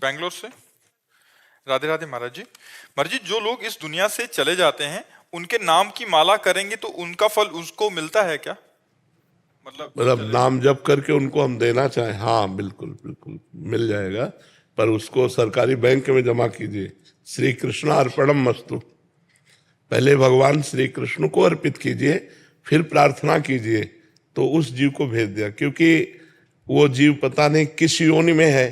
बेंगलोर से। राधे राधे महाराज जी। महाराज जी, जो लोग इस दुनिया से चले जाते हैं उनके नाम की माला करेंगे तो उनका फल उसको मिलता है क्या? मतलब नाम जप करके उनको हम देना चाहें, हाँ बिल्कुल बिल्कुल मिल जाएगा, पर उसको सरकारी बैंक में जमा कीजिए। श्री कृष्ण अर्पणम मस्तु, पहले भगवान श्री कृष्ण को अर्पित कीजिए, फिर प्रार्थना कीजिए तो उस जीव को भेज दिया, क्योंकि वो जीव पता नहीं किस योनि में है,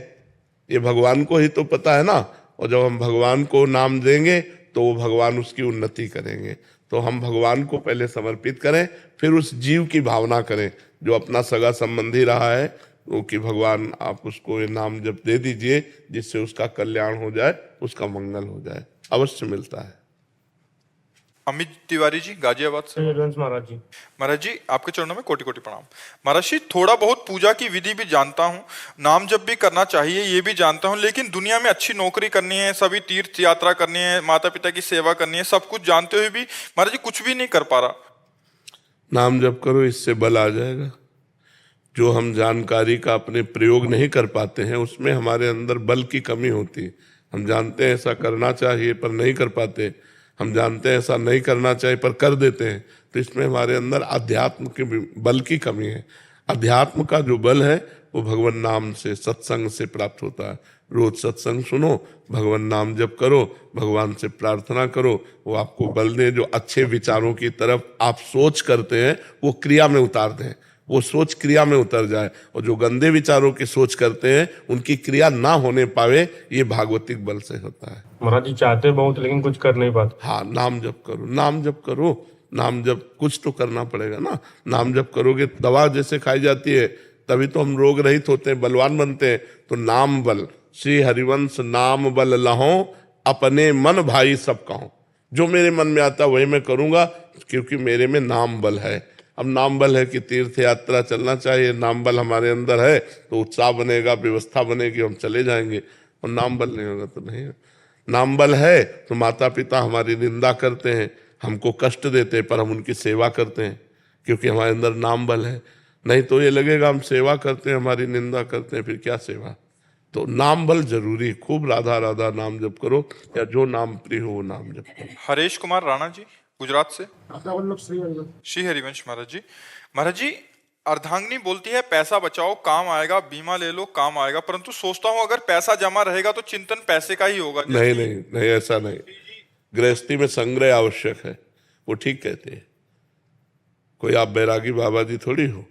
ये भगवान को ही तो पता है ना। और जब हम भगवान को नाम देंगे तो वो भगवान उसकी उन्नति करेंगे। तो हम भगवान को पहले समर्पित करें, फिर उस जीव की भावना करें जो अपना सगा संबंधी रहा है, वो कि भगवान आप उसको ये नाम जब दे दीजिए जिससे उसका कल्याण हो जाए, उसका मंगल हो जाए, अवश्य मिलता है। अमित तिवारी जी, गाजियाबाद से। महाराज जी। महाराज जी, आपके चरणों में कोटि कोटि प्रणाम। महाराज जी, थोड़ा बहुत पूजा की विधि भी जानता हूँ, नाम जप भी करना चाहिए ये भी जानता हूँ, लेकिन दुनिया में अच्छी नौकरी करनी है, सभी तीर्थ यात्रा करनी है, माता पिता की सेवा करनी है, सब कुछ जानते हुए भी महाराज जी कुछ भी नहीं कर पा रहा। नाम जप करो, इससे बल आ जाएगा। जो हम जानकारी का अपने प्रयोग नहीं कर पाते हैं उसमें हमारे अंदर बल की कमी होती है। हम जानते हैं ऐसा करना चाहिए पर नहीं कर पाते, हम जानते हैं ऐसा नहीं करना चाहिए पर कर देते हैं, तो इसमें हमारे अंदर अध्यात्म के बल की कमी है। अध्यात्म का जो बल है वो भगवान नाम से, सत्संग से प्राप्त होता है। रोज सत्संग सुनो, भगवान नाम जप करो, भगवान से प्रार्थना करो, वो आपको बल दे। जो अच्छे विचारों की तरफ आप सोच करते हैं वो क्रिया में उतार दें, वो सोच क्रिया में उतर जाए, और जो गंदे विचारों की सोच करते हैं उनकी क्रिया ना होने पावे, ये भागवतिक बल से होता है। महाराज जी चाहते बहुत लेकिन कुछ कर नहीं पाते। हाँ, नाम जप करो, नाम जप करो, नाम जप कुछ तो करना पड़ेगा ना। नाम जप करोगे, दवा जैसे खाई जाती है तभी तो हम रोग रहित होते हैं, बलवान बनते हैं। तो नाम बल, श्री हरिवंश नाम बल लहो, अपने मन भाई सब कहो। जो मेरे मन में आता वही मैं करूंगा, क्योंकि मेरे में नाम बल है। अब नाम बल है कि तीर्थ यात्रा चलना चाहिए, नाम बल हमारे अंदर है तो उत्साह बनेगा, व्यवस्था बनेगी, हम चले जाएंगे। और नाम बल नहीं होगा तो नहीं। नाम बल है तो माता पिता हमारी निंदा करते हैं, हमको कष्ट देते हैं, पर हम उनकी सेवा करते हैं क्योंकि हमारे अंदर नाम बल है। नहीं तो ये लगेगा हम सेवा करते हैं, हमारी निंदा करते हैं, फिर क्या सेवा। तो नाम बल जरूरी, खूब राधा राधा नाम जप करो, या जो नाम प्रिय हो वो नाम जप करो। हरेश कुमार राणा जी, गुजरात से। श्री हरिवंश महाराज जी। महाराज जी, अर्धांगिनी बोलती है पैसा बचाओ काम आएगा, बीमा ले लो काम आएगा, परंतु सोचता हूँ अगर पैसा जमा रहेगा तो चिंतन पैसे का ही होगा। नहीं नहीं नहीं, ऐसा नहीं। गृहस्थी में संग्रह आवश्यक है, वो ठीक कहते हैं। कोई आप बैरागी बाबा जी थोड़ी हो,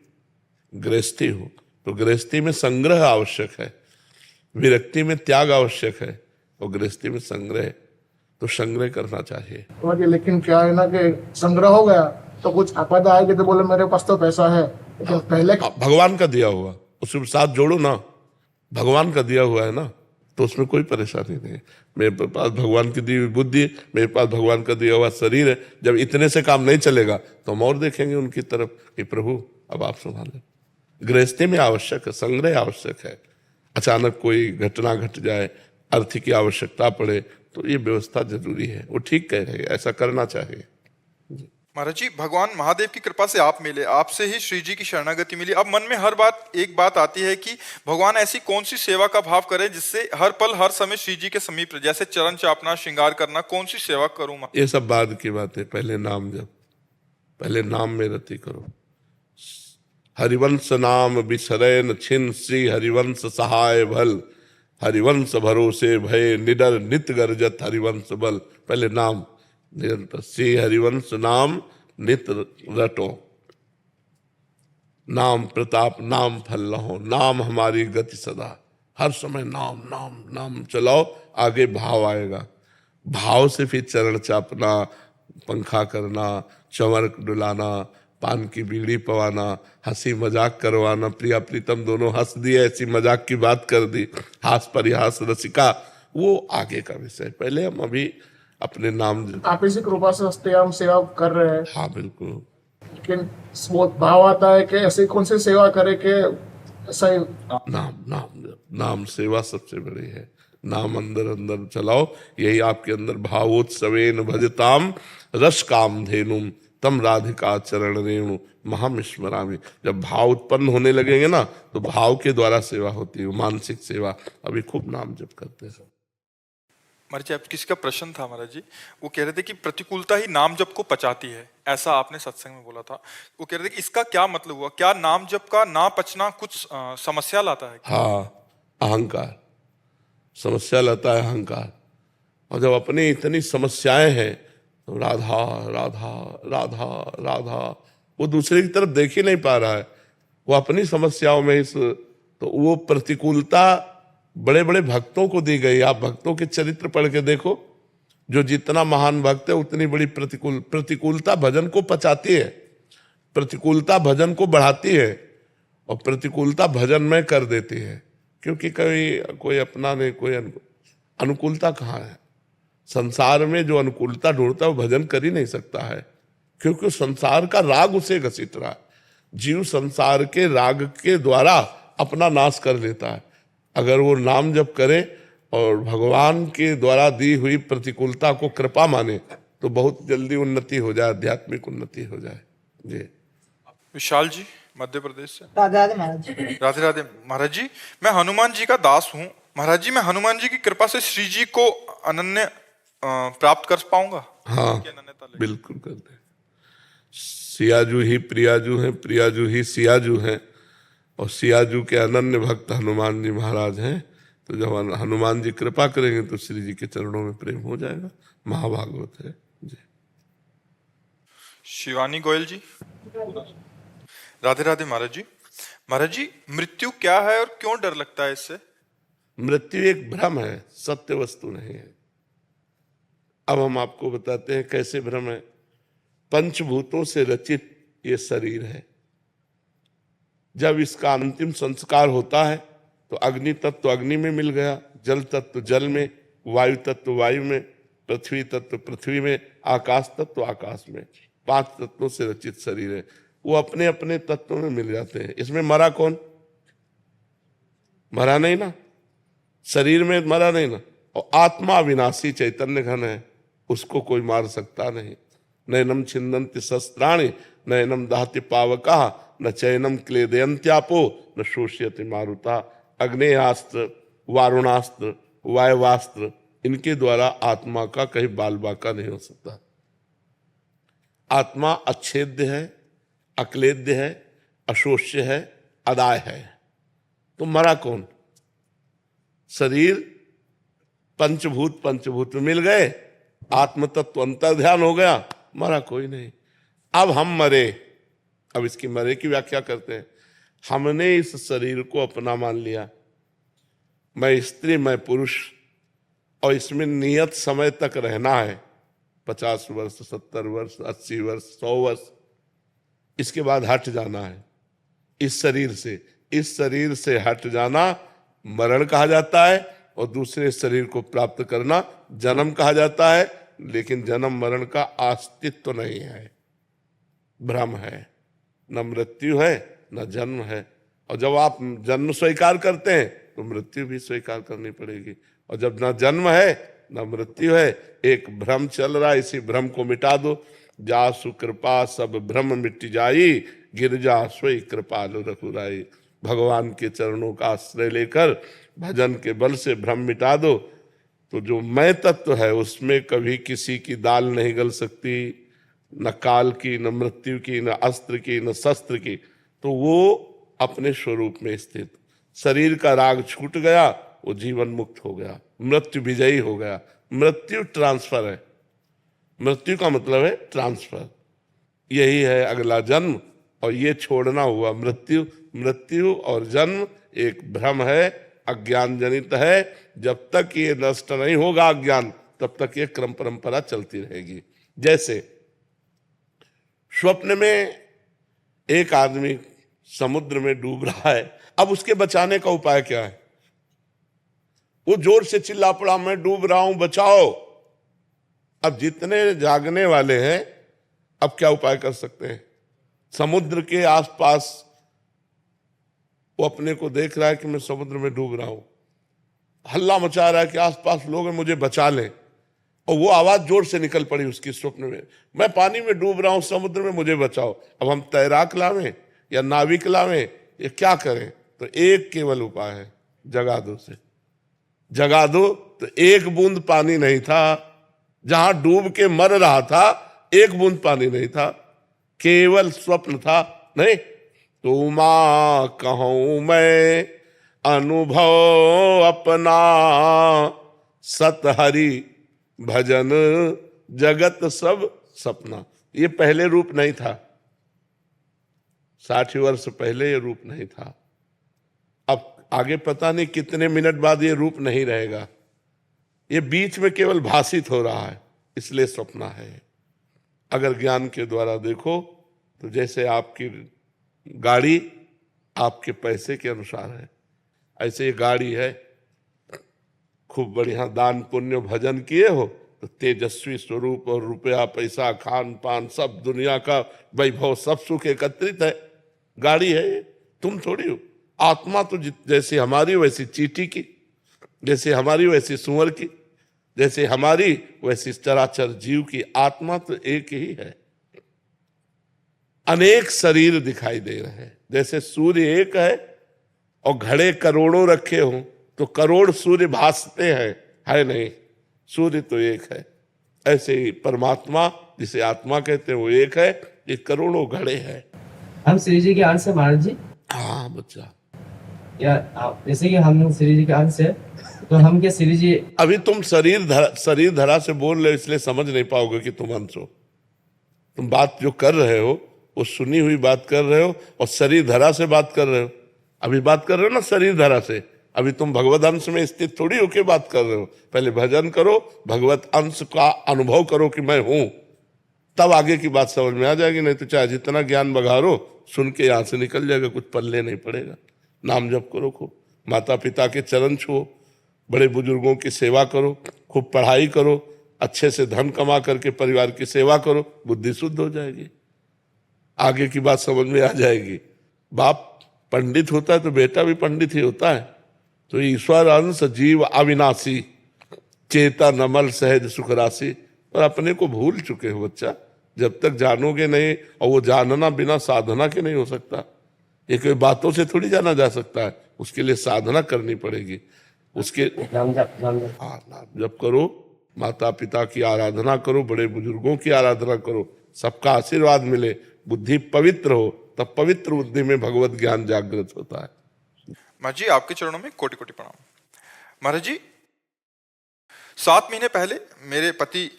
गृहस्थी हो, तो गृहस्थी में संग्रह आवश्यक है, विरक्ति में त्याग आवश्यक है, और गृहस्थी में संग्रह, तो संग्रह करना चाहिए। लेकिन क्या है ना कि संग्रह हो गया तो कुछ आपदा आएगी तो बोले मेरे पास तो पैसा है, लेकिन पहले भगवान का दिया हुआ उसके साथ जोड़ो ना, भगवान का दिया हुआ है ना, तो उसमें कोई परेशानी नहीं है। मेरे पास भगवान की दी हुई बुद्धि, मेरे पास भगवान का दिया हुआ शरीर है। जब इतने से काम नहीं चलेगा तो हम और देखेंगे उनकी तरफ कि प्रभु अब आप संभालें। गृहस्थी में आवश्यक है, संग्रह आवश्यक है। अचानक कोई घटना घट जाए, अर्थ की आवश्यकता पड़े, तो ये व्यवस्था जरूरी है। वो ठीक कह रहे हैं, ऐसा करना चाहिए। महाराज जी, भगवान महादेव की कृपा से आप मिले, आपसे ही श्री जी की शरणागति मिली। अब मन में एक बात आती है कि भगवान ऐसी कौन सी सेवा का भाव करे जिससे हर पल हर समय श्री जी के समीप, जैसे चरण चापना, श्रृंगार करना, कौन सी सेवा करूं मैं? ये सब बाद की बात है, पहले नाम जप, पहले नाम में रति करो। हरिवंश नाम बिसरै न छिन, श्री हरिवंश सहाय भल, हरिवंश भरोसे भय निडर नित गरजत हरिवंश बल। पहले नाम निरंतर, श्री हरिवंश नाम नित रटो, नाम प्रताप नाम फल लहो, नाम हमारी गति सदा, हर समय नाम नाम नाम चलाओ, आगे भाव आएगा। भाव से फिर चरण चापना, पंखा करना, चंवर डुलाना, पान की बीड़ी पवाना, हंसी मजाक करवाना, प्रिया प्रीतम दोनों हंस दिए, ऐसी मजाक की बात कर दी, हास परिहास रसिका, वो आगे का विषय। पहले हम अभी अपने नाम, आप इसी कृपा से हंसते हम सेवा कर रहे हैं। हाँ बिल्कुल। लेकिन भाव आता है कि ऐसी कौन सी सेवा करे कि सही नाम नाम नाम सेवा सबसे बड़ी है। नाम अंदर अंदर चलाओ, यही आपके अंदर भावोत्सवेन भजताम रस काम धेनुम तम राधिका चरण रेणु महामिस्मरामि। जब भाव उत्पन्न होने लगेंगे ना, तो भाव के द्वारा सेवा होती है, मानसिक सेवा। अभी खूब नाम जप करते हैं। महाराज जी, आप किसी का प्रश्न था महाराज जी, वो कह रहे थे कि प्रतिकूलता ही नाम जप को पचाती है, ऐसा आपने सत्संग में बोला था। वो कह रहे थे कि इसका क्या मतलब हुआ, क्या नाम जप का ना पचना कुछ समस्या लाता है? हाँ, अहंकार समस्या लाता है, अहंकार। और जब अपनी इतनी समस्याएं हैं तो राधा राधा राधा राधा, वो दूसरे की तरफ देख ही नहीं पा रहा है, वो अपनी समस्याओं में तो वो प्रतिकूलता बड़े बड़े भक्तों को दी गई। आप भक्तों के चरित्र पढ़ के देखो, जो जितना महान भक्त है उतनी बड़ी प्रतिकूलता भजन को पचाती है, प्रतिकूलता भजन को बढ़ाती है, और प्रतिकूलता भजन में कर देती है। क्योंकि कोई अपना नहीं, कोई अनुकूलता कहाँ है? संसार में जो अनुकूलता ढूंढता है वो भजन कर ही नहीं सकता है, क्योंकि संसार का राग उसे घसीट रहा है। जीव संसार के राग के द्वारा अपना नाश कर लेता है। अगर वो नाम जप करे और भगवान के द्वारा दी हुई प्रतिकूलता को कृपा माने, तो बहुत जल्दी उन्नति हो जाए, आध्यात्मिक उन्नति हो जाए। जी। विशाल जी मध्य प्रदेश से। राधे राधे महाराज जी। राधे राधे महाराज जी, मैं हनुमान जी का दास हूँ। महाराज जी, मैं हनुमान जी की कृपा से श्री जी को अनन्य प्राप्त कर पाऊंगा? हाँ, बिल्कुल कर दे। सियाजू ही प्रियाजू हैं, प्रियाजू ही सियाजू हैं, और सियाजू के अनन्य भक्त हनुमान जी महाराज हैं। तो जब हनुमान जी कृपा करेंगे तो श्री जी के चरणों में प्रेम हो जाएगा। महाभागवत है जी। शिवानी गोयल जी। राधे राधे महाराज जी। महाराज जी, मृत्यु क्या है और क्यों डर लगता है इससे? मृत्यु एक भ्रम है, सत्य वस्तु नहीं है। अब हम आपको बताते हैं कैसे भ्रम है। पंचभूतों से रचित ये शरीर है। जब इसका अंतिम संस्कार होता है तो अग्नि तत्व अग्नि में मिल गया, जल तत्व जल में, वायु तत्व वायु में, पृथ्वी तत्व पृथ्वी में, आकाश तत्व आकाश में। 5 तत्वों से रचित शरीर है। वो अपने अपने तत्वों में मिल जाते हैं। इसमें मरा कौन? मरा नहीं ना, शरीर में मरा नहीं ना। और आत्मा विनाशी चैतन्य घन है, उसको कोई मार सकता नहीं। नैनम छिन्दन्ति शस्त्राणि नैनम दहति पावका न चैनम क्लेदयन्त्यापो न शोष्यति मारुता। अग्नेयास्त्र, वारुणास्त्र, वायवास्त्र, इनके द्वारा आत्मा का कहीं बाल बाका नहीं हो सकता। आत्मा अच्छेद्य है, अक्लेद्य है, अशोष्य है, अदाय है। तो मरा कौन? शरीर पंचभूत में मिल गए, आत्म तत्व अंतर ध्यान हो गया, मरा कोई नहीं। अब हम मरे। अब इसकी मरे की व्याख्या करते हैं। हमने इस शरीर को अपना मान लिया, मैं स्त्री मैं पुरुष, और इसमें नियत समय तक रहना है, 50 वर्ष 70 वर्ष 80 वर्ष 100 वर्ष। इसके बाद हट जाना है इस शरीर से। इस शरीर से हट जाना मरण कहा जाता है, और दूसरे शरीर को प्राप्त करना जन्म कहा जाता है। लेकिन जन्म मरण का अस्तित्व नहीं है, भ्रम है। न मृत्यु है न जन्म है। और जब आप जन्म स्वीकार करते हैं तो मृत्यु भी स्वीकार करनी पड़ेगी। और जब न जन्म है न मृत्यु है, एक भ्रम चल रहा है, इसी भ्रम को मिटा दो। जासु कृपा सब भ्रम मिट जाई, गिरजा सोई कृपालु रघुराई। भगवान के चरणों का आश्रय लेकर भजन के बल से भ्रम मिटा दो, तो जो मैं तत्व है उसमें कभी किसी की दाल नहीं गल सकती, न काल की, न मृत्यु की, न अस्त्र की, न शस्त्र की। तो वो अपने स्वरूप में स्थित। शरीर का राग छूट गया, वो जीवन मुक्त हो गया, मृत्यु विजयी हो गया। मृत्यु ट्रांसफर है। मृत्यु का मतलब है ट्रांसफर। यही है अगला जन्म, और ये छोड़ना हुआ मृत्यु। मृत्यु और जन्म एक भ्रम है, अज्ञान जनित है। जब तक ये नष्ट नहीं होगा अज्ञान, तब तक ये क्रम परंपरा चलती रहेगी। जैसे स्वप्न में एक आदमी समुद्र में डूब रहा है, अब उसके बचाने का उपाय क्या है? वो जोर से चिल्ला पड़ा, मैं डूब रहा हूं, बचाओ। अब जितने जागने वाले हैं, अब क्या उपाय कर सकते हैं? समुद्र के आसपास वो अपने को देख रहा है कि मैं समुद्र में डूब रहा हूं, हल्ला मचा रहा है कि आसपास लोग हैं, मुझे बचा लें। और वो आवाज जोर से निकल पड़ी उसकी स्वप्न में, मैं पानी में डूब रहा हूं, समुद्र में, मुझे बचाओ। अब हम तैराक लावें या नाविक लावें, ये क्या करें? तो एक केवल उपाय है, जगा दो से। जगा दो तो एक बूंद पानी नहीं था, जहां डूब के मर रहा था एक बूंद पानी नहीं था, केवल स्वप्न था। नहीं तो मां कहूं मैं अनुभव अपना, सत हरि भजन जगत सब सपना। ये पहले रूप नहीं था, 60 वर्ष पहले ये रूप नहीं था। अब आगे पता नहीं कितने मिनट बाद ये रूप नहीं रहेगा, ये बीच में केवल भाषित हो रहा है, इसलिए सपना है। अगर ज्ञान के द्वारा देखो तो जैसे आपकी गाड़ी आपके पैसे के अनुसार है, ऐसे ये गाड़ी है, खूब बढ़िया दान पुण्य भजन किए हो तो तेजस्वी स्वरूप और रुपया पैसा खान पान सब दुनिया का वैभव सब सुख एकत्रित है, गाड़ी है ये, तुम थोड़ी हो। आत्मा तो जैसे हमारी वैसी चींटी की, जैसे हमारी वैसी सुअर की, जैसे हमारी वैसी चराचर जीव की। आत्मा तो एक ही है, अनेक शरीर दिखाई दे रहे हैं। जैसे सूर्य एक है और घड़े करोड़ों रखे हों तो करोड़ सूर्य भासते हैं, है नहीं, सूर्य तो एक है। ऐसे ही परमात्मा जिसे आत्मा कहते हैं वो एक है, ये करोड़ों घड़े हैं। हम श्री जी के अंश है महाराज जी। हाँ बच्चा, या जैसे कि हम श्री जी के अंश है तो हम क्या श्री जी, अभी तुम शरीर धरा से बोल रहे हो इसलिए समझ नहीं पाओगे कि तुम अंश हो। तुम बात जो कर रहे हो वो सुनी हुई बात कर रहे हो और शरीर धरा से बात कर रहे हो। अभी बात कर रहे हो ना शरीर धरा से, अभी तुम भगवत अंश में स्थित थोड़ी होके बात कर रहे हो। पहले भजन करो, भगवत अंश का अनुभव करो कि मैं हूं, तब आगे की बात समझ में आ जाएगी। नहीं तो चाहे जितना ज्ञान बघारो, सुन के यहां से निकल जाएगा, कुछ पल्ले नहीं पड़ेगा। नाम जप करो खूब, माता पिता के चरण छुओ, बड़े बुजुर्गों की सेवा करो, खूब पढ़ाई करो, अच्छे से धन कमा करके परिवार की सेवा करो, बुद्धि शुद्ध हो जाएगी, आगे की बात समझ में आ जाएगी। बाप पंडित होता है तो बेटा भी पंडित ही होता है। तो ईश्वर अंश जीव अविनाशी, चेता नमल सहज सुख राशि। और अपने को भूल चुके हो बच्चा, जब तक जानोगे नहीं, और वो जानना बिना साधना के नहीं हो सकता। ये कोई बातों से थोड़ी जाना जा सकता है, उसके लिए साधना करनी पड़ेगी। उसके नाम जप नाम जप करो, माता पिता की आराधना करो, बड़े बुजुर्गों की आराधना करो, सबका आशीर्वाद मिले, बुद्धि पवित्र हो, तब पवित्र बुद्धि में भगवत ज्ञान जागृत होता है। महाराज जी आपके चरणों में कोटि कोटि प्रणाम। महाराज जी 7 महीने पहले मेरे पति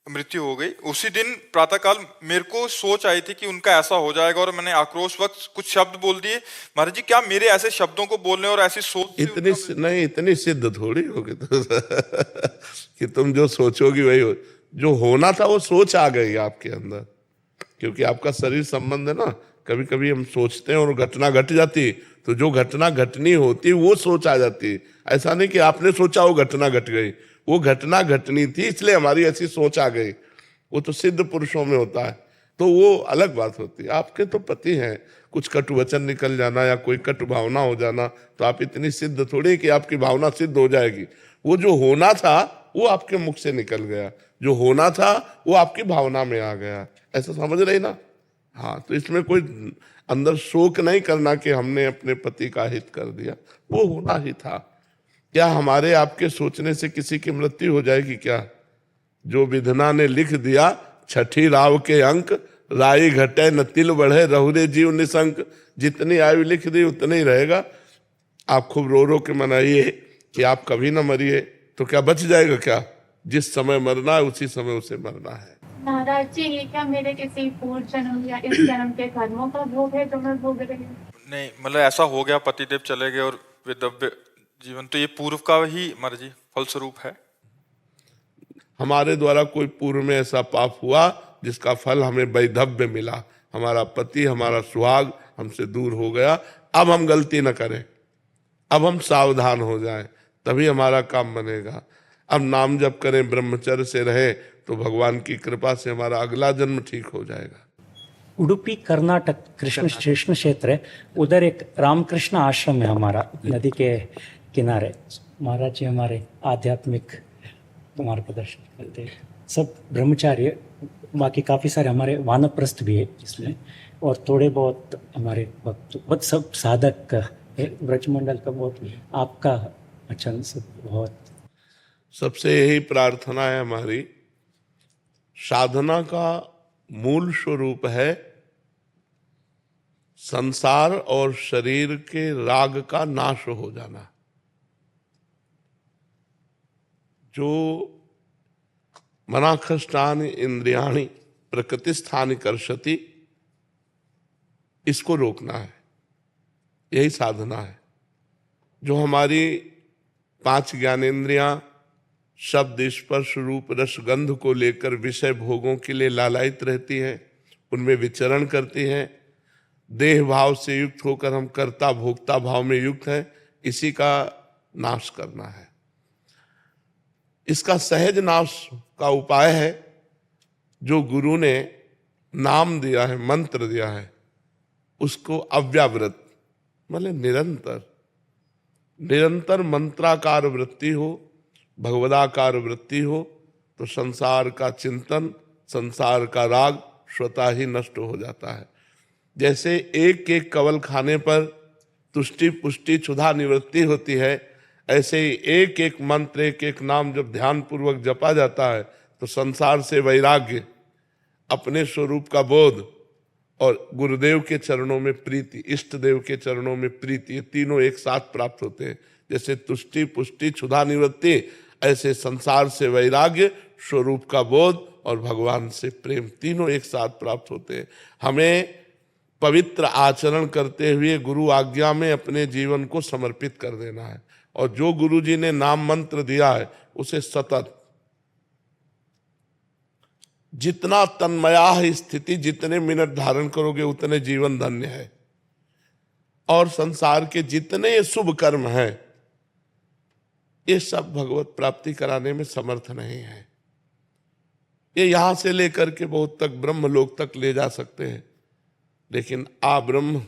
मृत्यु हो गई। उसी दिन प्रातःकाल मेरे को सोच आई थी कि उनका ऐसा हो जाएगा, और मैंने आक्रोश वक्त कुछ शब्द बोल दिए। महाराज जी क्या मेरे ऐसे शब्दों को बोलने और ऐसी सोच इतनी सिद्ध थोड़ी होगी तो कि तुम जो सोचोगी वही हो। जो होना था वो सोच आ गई आपके अंदर, क्योंकि आपका शरीर संबंध है ना। कभी कभी हम सोचते हैं और घटना घट जाती, तो जो घटना घटनी होती वो सोच आ जाती। ऐसा नहीं कि आपने सोचा वो घटना घट गई, वो घटना घटनी थी इसलिए हमारी ऐसी सोच आ गई। वो तो सिद्ध पुरुषों में होता है, तो वो अलग बात होती है। आपके तो पति हैं, कुछ कटु वचन निकल जाना या कोई कटु भावना हो जाना, तो आप इतनी सिद्ध थोड़ी कि आपकी भावना सिद्ध हो जाएगी। वो जो होना था वो आपके मुख से निकल गया, जो होना था वो आपकी भावना में आ गया। ऐसा समझ रही ना? हाँ, तो इसमें कोई अंदर शोक नहीं करना कि हमने अपने पति का हित कर दिया, वो होना ही था। क्या हमारे आपके सोचने से किसी की मृत्यु हो जाएगी क्या? जो विधना ने लिख दिया, छठी राव के अंक, राई घटे न तिल बढ़े, रहुरे जीव निशंक। जितनी आयु लिख दी उतने ही रहेगा। आप खूब रो रो के मनाइए कि आप कभी ना मरिए, तो क्या बच जाएगा क्या? जिस समय मरना है उसी समय उसे मरना है। महाराज जी ये क्या मेरे किसी पूर्व जन्म या इस जन्म के कर्मों का भोग है जो मैं भोग रही हूँ? नहीं, मतलब ऐसा हो गया, पतिदेव चले गए और विधव्य जीवन, तो ये पूर्व का ही महाराज जी फलस्वरूप है। हमारे द्वारा कोई पूर्व में ऐसा पाप हुआ जिसका फल हमें वैधव्य मिला, हमारा पति, हमारा सुहाग हमसे दूर हो गया। अब हम गलती न करें, अब हम सावधान हो जाएं, तभी हमारा काम बनेगा। अब नाम जप करें, ब्रह्मचर्य से रहे, तो भगवान की कृपा से हमारा अगला जन्म ठीक हो जाएगा। उडुपी कर्नाटक कृष्ण क्षेत्र है, उधर एक रामकृष्ण आश्रम है हमारा, नदी के किनारे। महाराज जी हमारे आध्यात्मिक तुम्हारा प्रदर्शन करते हैं। सब ब्रह्मचार्य, बाकी काफ़ी सारे हमारे वानप्रस्थ भी है इसमें, और थोड़े बहुत हमारे भक्त, बहुत सब साधक है ब्रजमंडल का। बहुत आपका वचन सब बहुत। सबसे यही प्रार्थना है हमारी, साधना का मूल स्वरूप है संसार और शरीर के राग का नाश हो जाना। जो मनाखष्टानि इंद्रियाणि प्रकृतिस्थानि कर्षति, इसको रोकना है, यही साधना है। जो हमारी 5 ज्ञानेंद्रियां शब्द स्पर्श रूप रस गंध को लेकर विषय भोगों के लिए लालायित रहती हैं, उनमें विचरण करती हैं, देह भाव से युक्त होकर हम कर्ता भोक्ता भाव में युक्त हैं, इसी का नाश करना है। इसका सहज नाश का उपाय है जो गुरु ने नाम दिया है, मंत्र दिया है, उसको अव्यावृत मतलब निरंतर मंत्राकार वृत्ति हो, भगवदाकार वृत्ति हो, तो संसार का चिंतन, संसार का राग स्वतः ही नष्ट हो जाता है। जैसे एक एक कवल खाने पर तुष्टि पुष्टि क्षुधा निवृत्ति होती है, ऐसे ही एक एक मंत्र, एक एक नाम जब ध्यान पूर्वक जपा जाता है तो संसार से वैराग्य, अपने स्वरूप का बोध और गुरुदेव के चरणों में प्रीति, इष्ट देव के चरणों में प्रीति, ये तीनों एक साथ प्राप्त होते हैं। जैसे तुष्टि पुष्टि क्षुधा निवृत्ति, ऐसे संसार से वैराग्य, स्वरूप का बोध और भगवान से प्रेम, तीनों एक साथ प्राप्त होते हैं। हमें पवित्र आचरण करते हुए गुरु आज्ञा में अपने जीवन को समर्पित कर देना है, और जो गुरु जी ने नाम मंत्र दिया है उसे सतत, जितना तन्मया है स्थिति, जितने मिनट धारण करोगे उतने जीवन धन्य है। और संसार के जितने शुभ कर्म हैं ये सब भगवत प्राप्ति कराने में समर्थ नहीं है। ये यहां से लेकर के बहुत तक ब्रह्मलोक तक ले जा सकते हैं, लेकिन आ ब्रह्म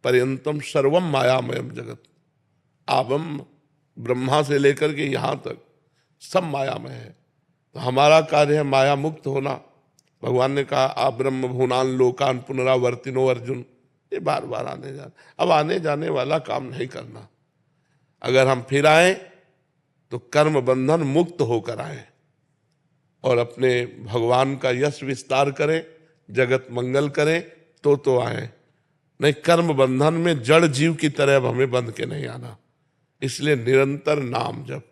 पर्यंतम सर्वम मायामयम जगत, आबम ब्रह्मा से लेकर के यहां तक सब मायामय है। तो हमारा कार्य है माया मुक्त होना। भगवान ने कहा आ ब्रह्म भुवनान लोकान पुनरावर्तिनो अर्जुन, ये बार बार आने जाने, अब आने जाने वाला काम नहीं करना। अगर हम फिर आए तो कर्म बंधन मुक्त होकर आए और अपने भगवान का यश विस्तार करें, जगत मंगल करें, तो आए, नहीं कर्म बंधन में जड़ जीव की तरह अब हमें बंध के नहीं आना। इसलिए निरंतर नाम जप,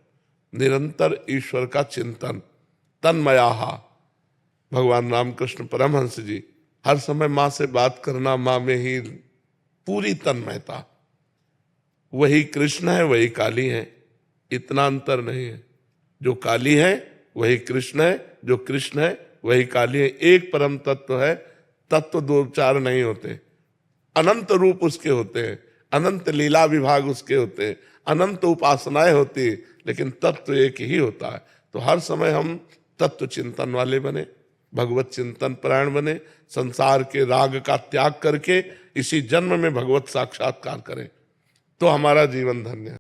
निरंतर ईश्वर का चिंतन, तन्मयाहा। भगवान रामकृष्ण परमहंस जी हर समय माँ से बात करना, माँ में ही पूरी तन्मयता। वही कृष्ण है, वही काली है, इतना अंतर नहीं है। जो काली है वही कृष्ण है, जो कृष्ण है वही काली है। एक परम तत्व है, तत्व दो चार नहीं होते, अनंत रूप उसके होते हैं, अनंत लीला विभाग उसके होते हैं, अनंत उपासनाएं होती, लेकिन तत्व एक ही होता है। तो हर समय हम तत्व चिंतन वाले बने, भगवत चिंतन परायण बने, संसार के राग का त्याग करके इसी जन्म में भगवत साक्षात्कार करें, तो हमारा जीवन धन्य है।